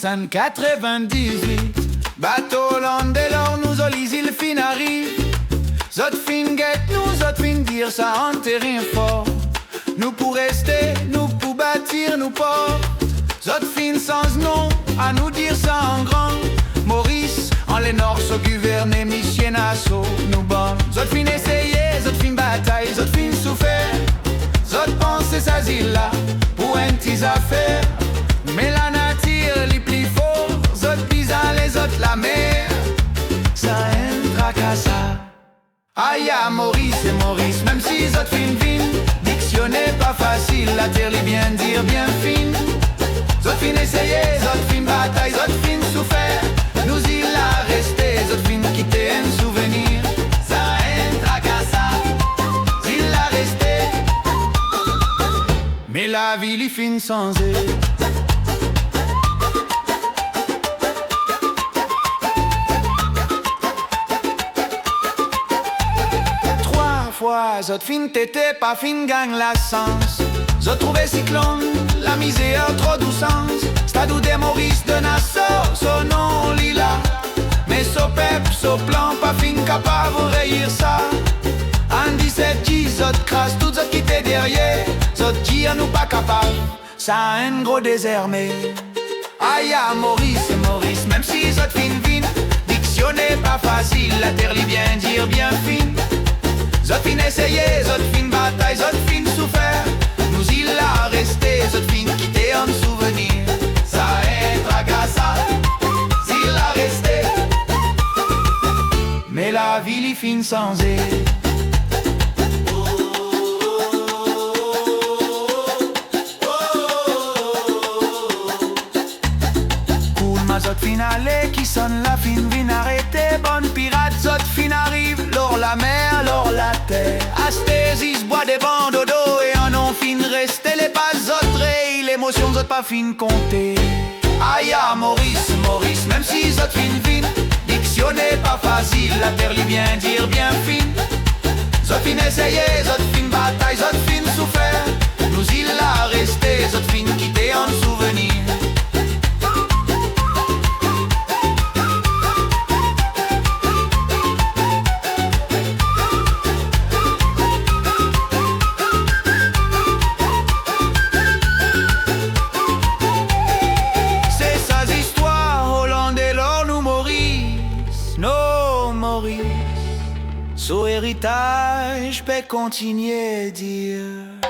1998. Bateau landé lors nous olis il fin arrive. Zot fin get nous, zot fin dire ça en terrain fort. Nous pour rester, nous pour bâtir nous ports. Zot fin sans nom, à nous dire ça en grand. Maurice, en les nord, so gouverner, mission assaut, nous bon. Zot fin essayer, zot fin bataille, zot fin souffert. Zot pense ça là pour un petit affaire. Mais la nature, les plus forts, zot pisa les autres la mer. Ça entra qu'à ça. Aïe à Maurice et Maurice, même si zot fin vin. Dictionnaire pas facile, la terre les bien dire bien fine. Zot fin essayer, zot fin bataille, zot fin souffert. Nous il a resté, zot fin quitté un souvenir. Ça entra qu'à ça, il a resté. Mais la vie lui fin sans eux. Zot fin t'étais pas fin gagne la sens. Zot trouvé cyclone, la misère trop doucence. Stade où des Maurice de Nassau, son nom lila. Mais so pep, so plan, pas fin capable de rayir ça. En 17 G, zot crasse tout zot qui t'est derrière. Zot G à nous pas capable, ça a un gros désert mais. Aïe à Maurice et Maurice, même si zot fin vin. Dictionnaire pas facile, la terre li bien dire bien fine. Zot fin essayer, zot fin bataille, zot fin souffert. Nous il a resté, zot fin quitté en souvenir. Ça entra qu'à ça, il a resté. Mais la vie lui fin sans eux. Cool ma zot fin allé, qui sonne la fin vin arrêté. Bonne pirate, zot fin arrive, lors la mer, lors la terre. Astésis boit des bancs dodo et en on fin rester les pas autres. L'émotion zot pas fin compter. Aïe à Maurice, Maurice, même si zot fin vin. Dictionnaire pas facile, la terre lui bien dire bien fine. Zot fin essayer, zot fin bataille, zot fin souffert. Nous il a resté, zot fin quitté en souvenir. So héritage peut continuer dire.